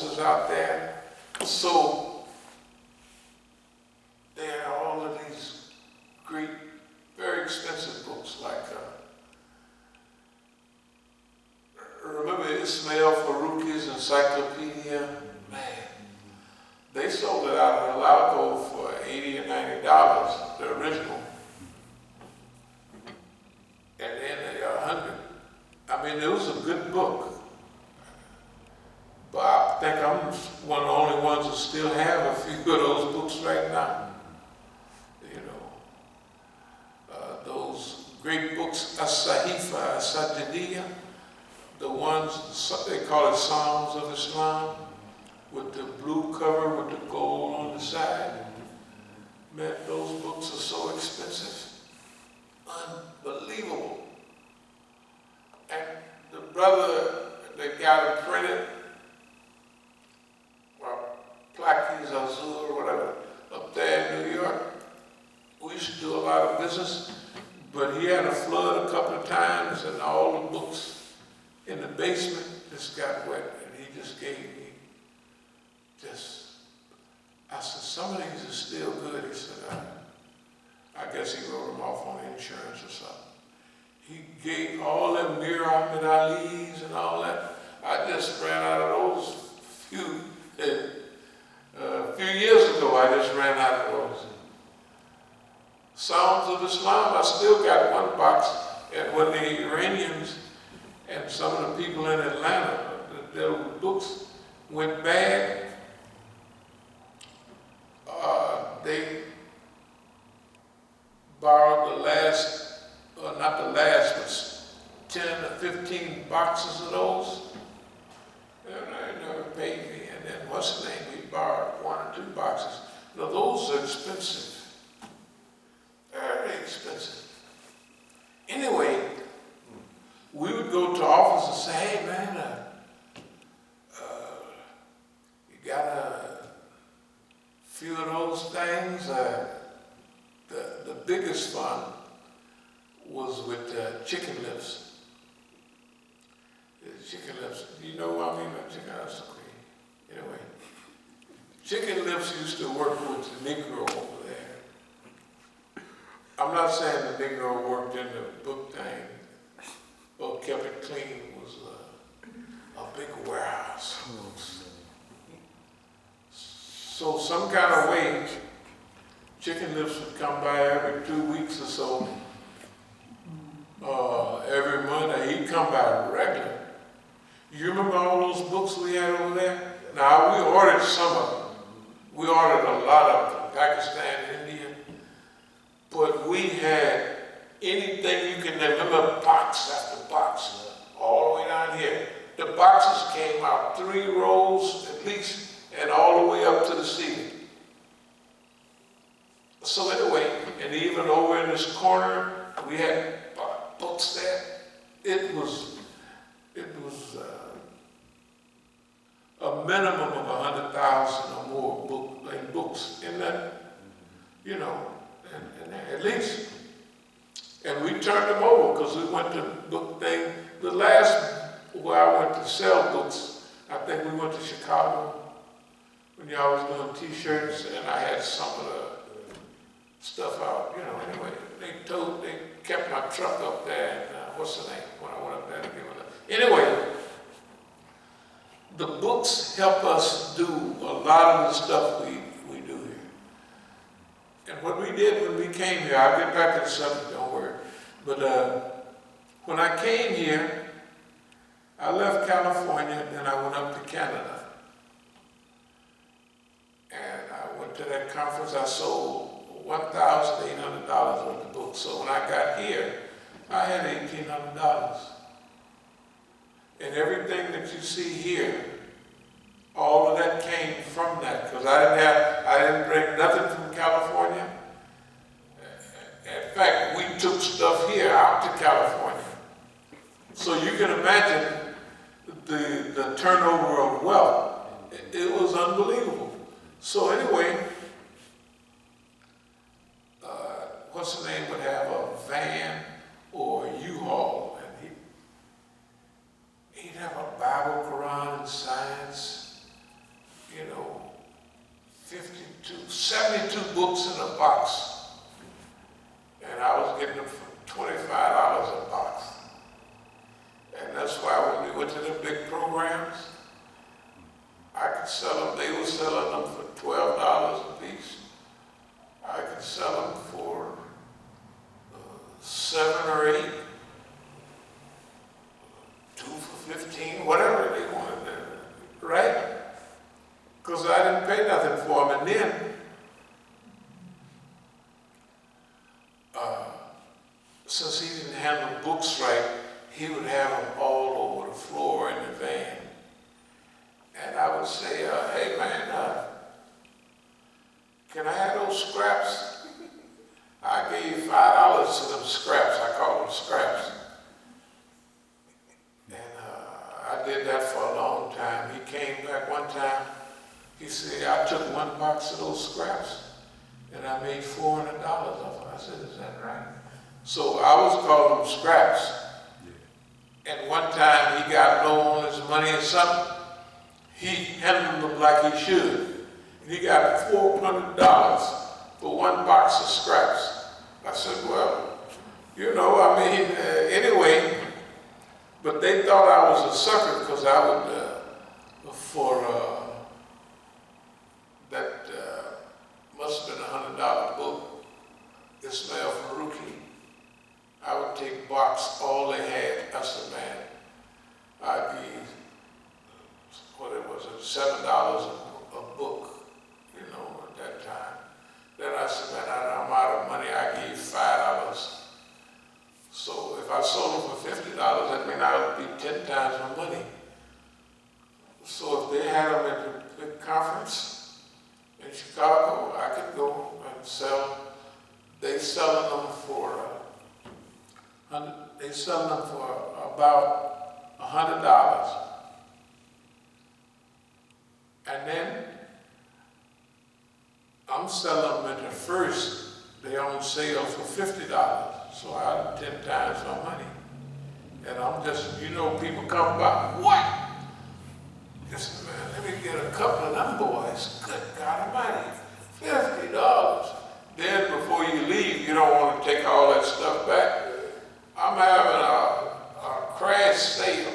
officers out there. So they had all of these great, very expensive books like, remember Ismail Faruqi's Encyclopedia? Man, they sold it out of Alauco for $80 or $90, the original. And then they got 100. I mean, it was a good book. But I think I'm one of the only ones that still have a few of those books right now. You know, those great books, As-Sahifa, As-Sajidiyya, the ones, they call it Psalms of Islam, with the blue cover with the gold on the side. Man, those books are so expensive. Unbelievable. And the brother that got it printed, Plaquis Azul or whatever, up there in New York, we used to do a lot of business, but he had a flood a couple of times and all the books in the basement just got wet, and he just gave me I said, some of these are still good. He said, I guess he wrote them off on insurance or something. He gave all them Mir Ahmed Ali's and all that. I just ran out of those a few years ago. I just ran out of those. Psalms of Islam, I still got one box. And when the Iranians and some of the people in Atlanta, their books went bad, they borrowed the last, not the last, but 10 or 15 boxes of those. And they never paid me. And then what's the name? We borrowed 1 or 2 boxes. Now those are expensive. Very expensive. Anyway, we would go to office and say, hey man, you got a few of those things. The biggest fun was with chicken lips. Chicken lips, you know what I mean by chicken lips? Anyway, chicken lips used to work with the Negro over there. I'm not saying the Negro worked in the book thing or kept it clean. It was a big warehouse. So some kind of way, chicken lips would come by every 2 weeks or so, every month, and he'd come by regular. You remember all those books we had over there? Now, we ordered some of them. We ordered a lot of them from Pakistan, India, but we had anything you can remember, box after box, all the way down here. The boxes came out 3 rows at least, and all the way up to the ceiling. So anyway, and even over in this corner, we had books there. It was a minimum of 100,000 or more books in that, you know, and at least. And we turned them over because we went to book thing. The last where I went to sell books, I think we went to Chicago when y'all was doing t-shirts, and I had some of the stuff out, you know, anyway. They kept my truck up there, and what's the name, when I went up there to give it up. Anyway, the books help us do a lot of the stuff we do here. And what we did when we came here, I'll get back to the subject, don't worry. But when I came here, I left California, then I went up to Canada. And I went to that conference. I sold $1,800 worth of books. So when I got here, I had $1,800. And everything that you see here, all of that came from that, because I didn't bring nothing from California. In fact, we took stuff here out to California. So you can imagine the turnover of wealth. It was unbelievable. So anyway, what's the name would have a van or a U-Haul, and he'd have a Bible, Quran, and science, 72 books in a box. And I was getting them for $25 a box. And that's why when we went to the big programs, I could sell them, they were selling them for $12 a piece. I could sell them for 7 or 8, 2 for 15, whatever they wanted, right? Because I didn't pay nothing for them. And then, since he didn't handle books right, he would have them all over the floor in the van. And I would say, hey man, can I have those scraps? I gave $5 to them scraps. I call them scraps. And I did that for a long time. He came back one time. He said, I took 1 box of those scraps and I made $400 off them. I said, is that right? So I was calling them scraps. And one time he got low on his money or something. He handled them like he should. And he got $400 for 1 box of scraps. I said, well, you know, I mean, anyway, but they thought I was a sucker because I would, that must have been $100 book, Ismail Faruqi. I would take box, all they had. I said, man, I'd be, what it was, $7 a book, you know, at that time. Then I said, man, I'm out of money. I gave $5. So if I sold them for $50, that means I would be 10 times my money. So if they had them at the big conference in Chicago, I could go and sell. They selling them for about $100. And then I'm selling them at the first, they on sale for $50. So I had 10 times my money. And I'm just, you know, people come by, what? Listen, man, let me get a couple of them boys. Good God Almighty, $50. Then before you leave, you don't want to take all that stuff back. I'm having a crash sale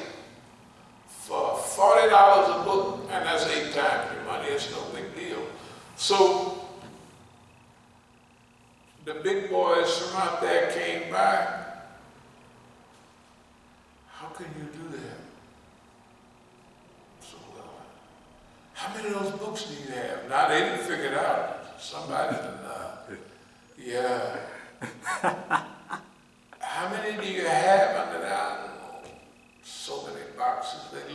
for $40 a book, and that's 8 times your money. It's no big deal. So the big boys from out there came by. How can you do that? So, how many of those books do you have? Now they didn't figure it out. Somebody didn't. Yeah. How many do you have under there? So many boxes. They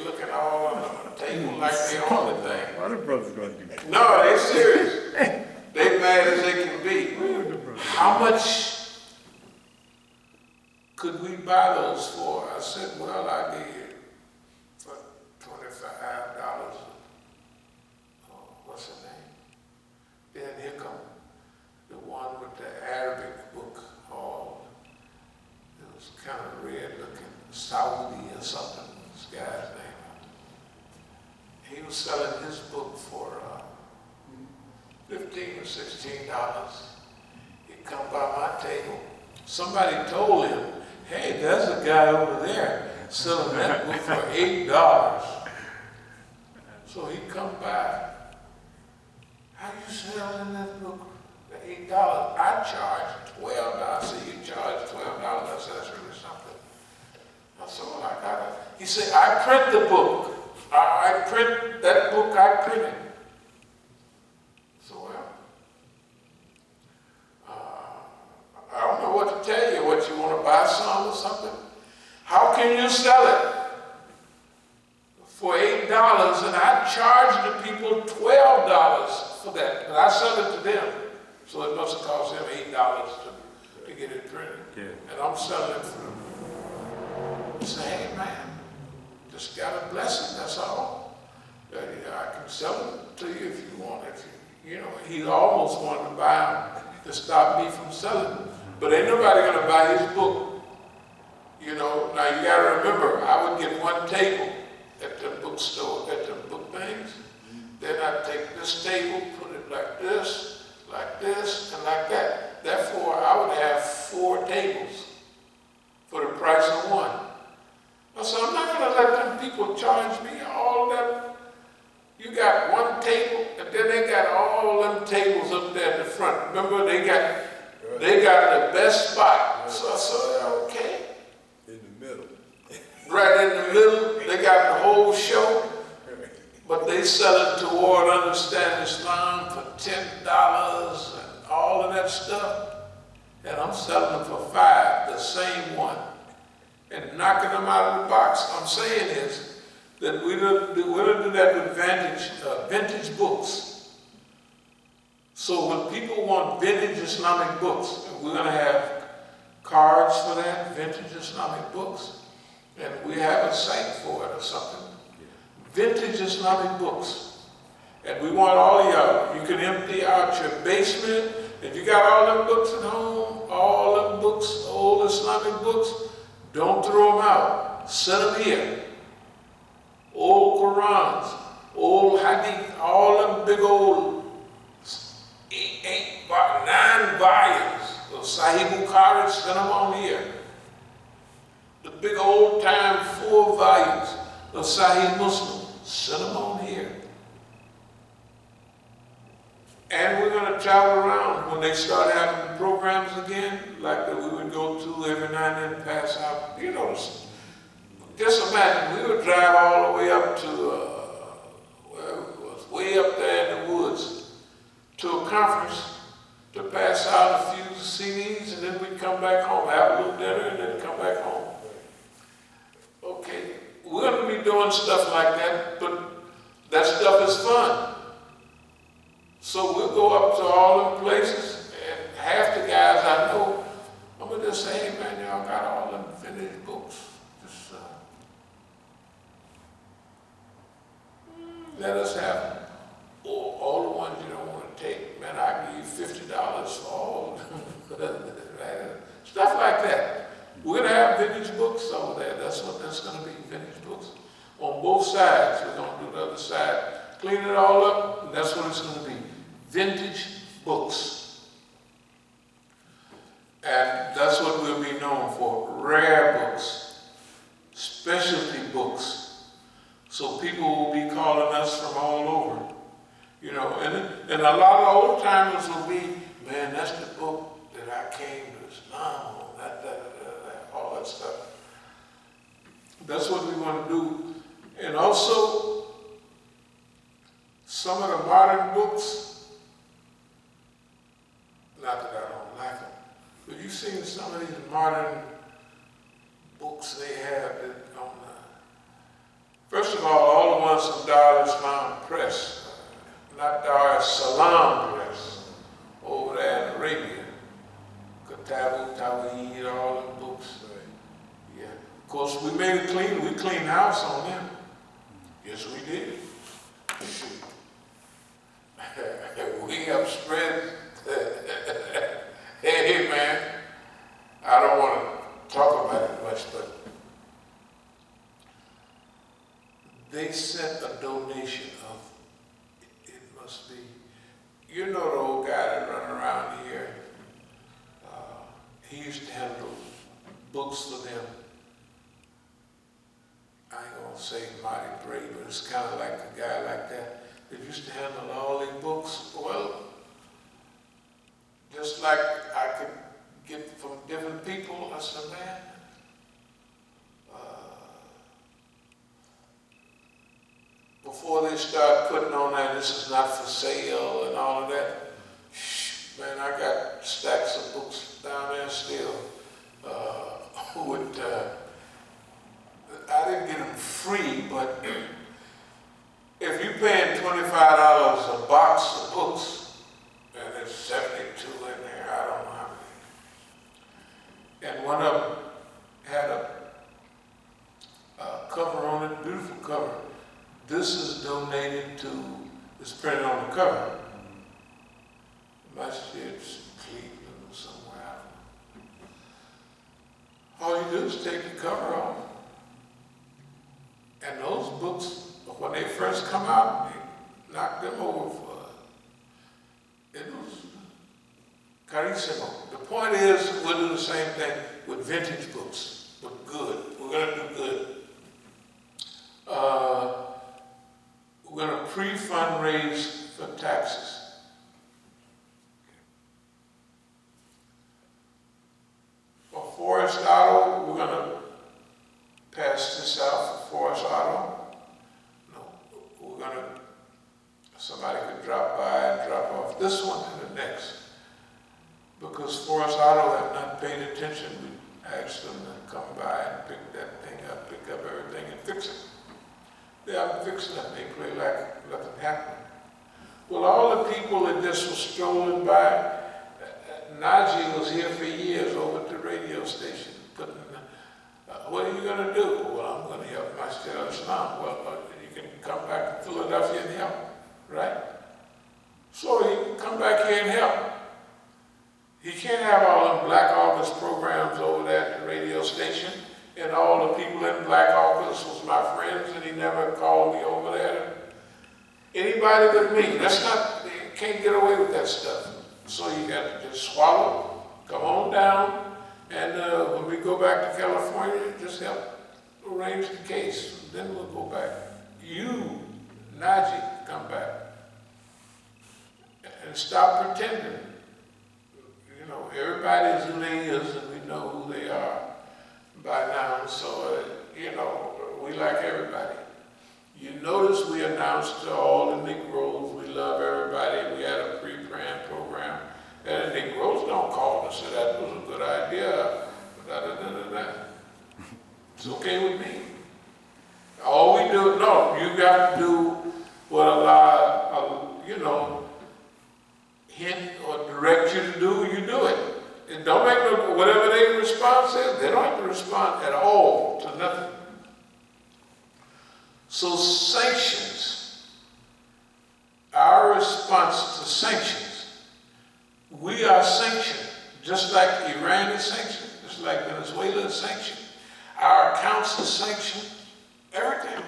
looking all on the table like they own the thing. What are the brothers going to do? No, they serious. They mad as they can be. How much could we buy those for? I said, well, I did for $25. What's the name? Then here come the one with the Arabic book. It was kind of red looking, Saudi or something, this guy's name. He was selling his book for $15 or $16. He come by my table. Somebody told him, hey, there's a guy over there selling that book for $8. So he come by. How you selling that book for $8? I charge $12. I said, you charge $12? I said, that's really something. I said, well, I got it. He said, I print the book. I print that book I printed. So, well, I don't know what to tell you. What, you want to buy some or something? How can you sell it for $8 and I charge the people $12 for that? But I sell it to them. So it must have cost them $8 to get it printed. Yeah. And I'm selling it for them. Say, hey man, just got a blessing, that's all. I can sell it to you if you want it. You know, he almost wanted to buy them to stop me from selling them. But ain't nobody gonna buy his book. You know, now you gotta remember, I would get one table at the bookstore, at the book things. Then I'd take this table, put it like this, and like that. Therefore, I would have 4 tables for the price of one. So I'm not going to let them people charge me all that. You got one table, and then they got all them tables up there in the front. Remember, they got the best spot. So I said, okay. In the middle. Right in the middle, they got the whole show, but they sell it toward Understand Islam for $10 and all of that stuff. And I'm selling them for $5, the same one, and knocking them out of the box. I'm saying is that we're going to do that with vintage books. So when people want vintage Islamic books, we're going to have cards for that, vintage Islamic books, and we have a site for it or something. Vintage Islamic books. And we want all of y'all, you can empty out your basement. If you got all them books at home, all them books, old Islamic books, don't throw them out. Set them here. Old Qurans, old Hadith, all them big old 9 volumes of Sahih Bukhari, set them on here. The big old time 4 volumes of Sahih Muslim, set them on here. And we're going to travel around when they start having programs again, like that we would go to every now and then, pass out. You know, just imagine, we would drive all the way up to, where it was, way up there in the woods, to a conference to pass out a few CDs, and then we'd come back home, have a little dinner, and then come back home. Okay, we're going to be doing stuff like that, but that stuff is fun. So we'll go up to all them places, and half the guys I know, I'm going to just say, hey man, y'all got all them vintage books. Just let us have them. Or all the ones you don't want to take, man, I give you $50 for all of them. Stuff like that. We're going to have vintage books over there. That's what that's going to be, vintage books. On both sides, we're going to do the other side. Clean it all up, and that's what it's going to be. Vintage books. And that's what we'll be known for. Rare books. Specialty books. So people will be calling us from all over. You know, and a lot of old timers will be, man, that's the book that I came to Islam on, all that stuff. That's what we want to do. And also, some of the modern books, not that I don't like them, but you've seen some of these modern books they have that on first of all the ones from Dar Islam Press, not Dar es Salaam Press, over there in Arabia. Kitabu, Tawheed, all them books. Yeah. Of course, we made it clean. We cleaned house on them. Yes, we did. Shoot. We have spread. Hey, man, I don't want to talk about it much, but they sent a donation of, it must be, you know the old guy that run around here, he used to handle books for them. I ain't gonna say mighty brave, but it's kind of like a guy like that that used to handle all these books. Well, just like I could get from different people, I said, man, before they start putting on that, this is not for sale and all of that, man, I got stacks of books down there still. I didn't get them free, but if you're paying $25 a box of books, and there's 72 in there, I don't know how many. And one of them had a cover on it, beautiful cover. This is donated to, it's printed on the cover. Masjid, Cleveland, or somewhere, I don't know. All you do is take the cover off. And those books, when they first come out, they knock them over for Carissimo. The point is, we'll do the same thing with vintage books, but good. We're going to do good. We're going to pre-fundraise for taxes. For Forest Auto, we're going to pass this out for Forest Auto. No, we're going to, somebody could drop by and drop off this one and the next. Because Forest Auto have not paid attention, we asked them to come by and pick that thing up, pick up everything and fix it. They haven't fixed it, they play like nothing happened. Well, all the people that just was strolling by, Najee was here for years over at the radio station, putting, what are you going to do? Well, I'm going to help Masjid al-Islam. Well, you can come back to Philadelphia and help, right? So he can come back here and help. He can't have all them Black August programs over there at the radio station, and all the people in Black August was my friends, and he never called me over there. Anybody but me. That's not, you can't get away with that stuff. So you got to just swallow, come on down, and when we go back to California, just help arrange the case. Then we'll go back. You, Najee, come back. And stop pretending. You know, everybody's who they is, and we know who they are by now. So, you know, we like everybody. You notice we announced to all the Negroes, we love everybody. We had a pre-planned program. And the Negroes don't call and say that was a good idea. It's okay with me. All we do, no, you got to do what Allah, you know, hint or direct you to do, you do it. And don't make no, whatever their response is, they don't have to respond at all to nothing. So sanctions, our response to sanctions, we are sanctioned, just like Iran is sanctioned, just like Venezuela is sanctioned. Our accounts are sanctioned, everything.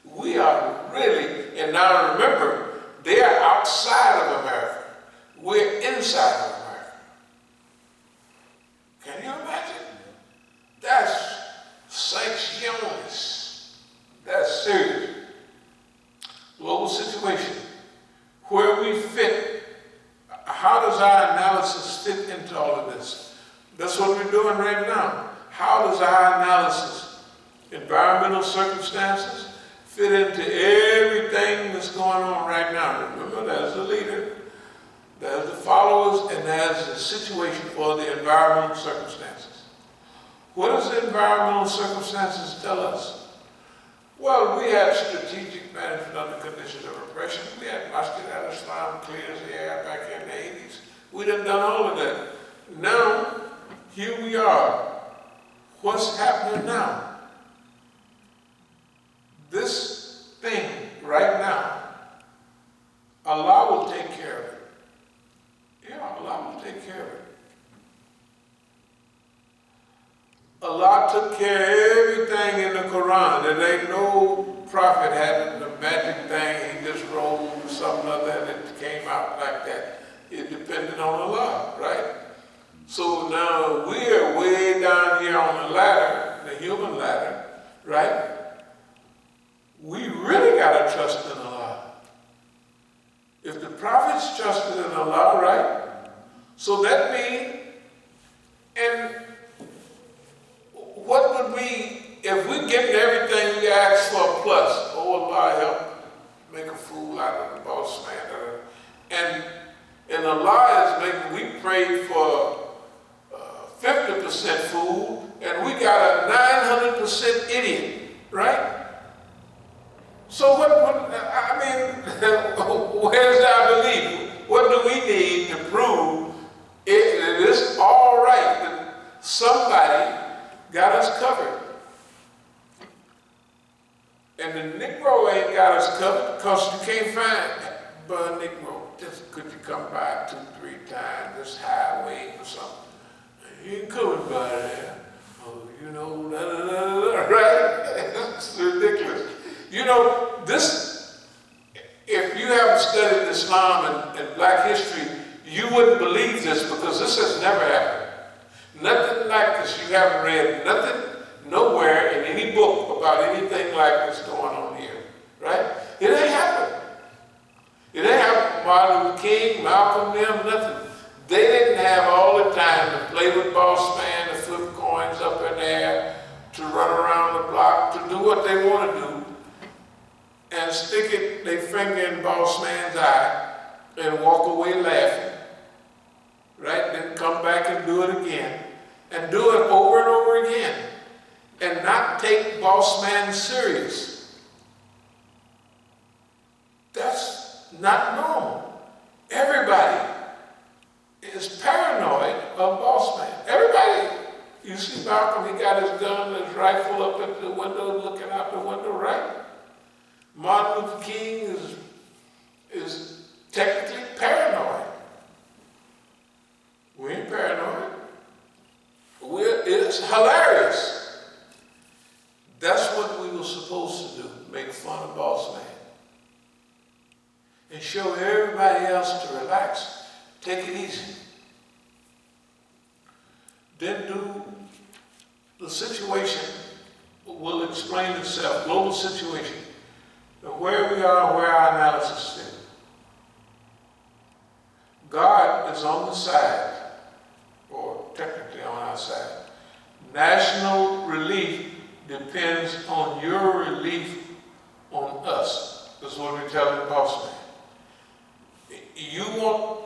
We are really, and now remember, they are outside of America. We're inside of America. Can you imagine? That's sanctions. That's serious. Global situation. Where we fit, how does our analysis fit into all of this? That's what we're doing right now. How does our analysis, environmental circumstances, fit into everything that's going on right now? Remember, there's the leader, there's the followers, and there's the situation for the environmental circumstances. What does the environmental circumstances tell us? Well, we had strategic management under conditions of oppression. We had Masjid al-Islam clear as the air back in the 80s. We done all of that. Now, here we are. What's happening now? This thing right now, Allah will take care of it. Yeah, Allah will take care of it. Allah took care of everything in the Quran. There ain't no prophet had the magic thing, he just rolled something like that and it came out like that. It depended on Allah, right? So now we're way down here on the ladder, the human ladder, right? We really got to trust in Allah. If the prophets trusted in Allah, right? So that means, and what would we, if we get everything we ask for plus, oh Allah help make a fool out of the boss man, and Allah is making, we prayed for 50% fool, and we got a 900% idiot, right? So I mean, where's our belief? What do we need to prove it is all right that somebody got us covered? And the Negro ain't got us covered because you can't find that bun Negro. Just could you come by 2-3 times this highway or something? You ain't coming by there. Oh, you know, right? It's ridiculous. You know, this, if you haven't studied Islam and black history, You wouldn't believe this because this has never happened. Nothing like this. You haven't read nothing nowhere in any book about anything like this going on here, right? It ain't happened. It ain't happened. Martin Luther King, Malcolm, them, nothing. They didn't have all the time to play with boss man, to flip coins up in the air, to run around the block, to do what they want to do, and stick their finger in boss man's eye and walk away laughing, right? Then come back and do it again, and do it over and over again, and not take boss man serious. That's not normal. Everybody is paranoid of boss man. Everybody. You see Malcolm, he got his gun and his rifle up at the window, looking out the window, right? Martin Luther King is technically paranoid. We ain't paranoid. It's hilarious. That's what we were supposed to do, make fun of boss man. And show everybody else to relax, take it easy. Then the situation will explain itself, global situation, where we are, where our analysis is. God is on the side, or technically on our side. National relief depends on your relief on us. That's what we're telling boss man. You want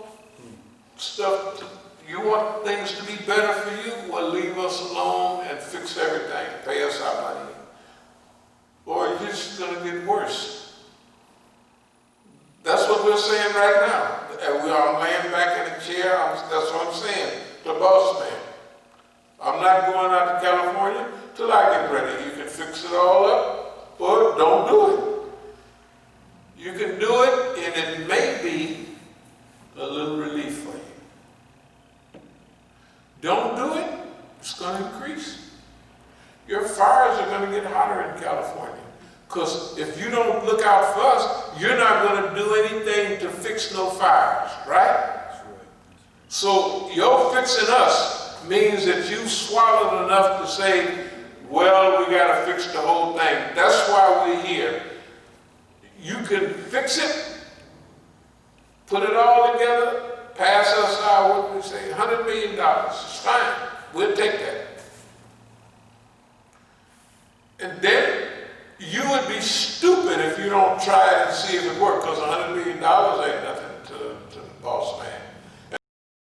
you want things to be better for you? Well, leave us alone and fix everything. Pay us our money. Or it's just going to get worse. That's what we're saying right now. And we are laying back in the chair. That's what I'm saying to boss man. I'm not going out to California till I get ready. You can fix it all up or don't do it. You can do it and it may be a little relief for you. Don't do it, it's going to increase. Your fires are going to get hotter in California. Because if you don't look out for us, you're not going to do anything to fix no fires, right? That's right. So your fixing us means that you swallowed enough to say, well, we got to fix the whole thing. That's why we're here. You can fix it, put it all together, pass us our, what we say, $100 million. It's fine. We'll take that. And then you would be stupid if you don't try it and see if it works, because $100 million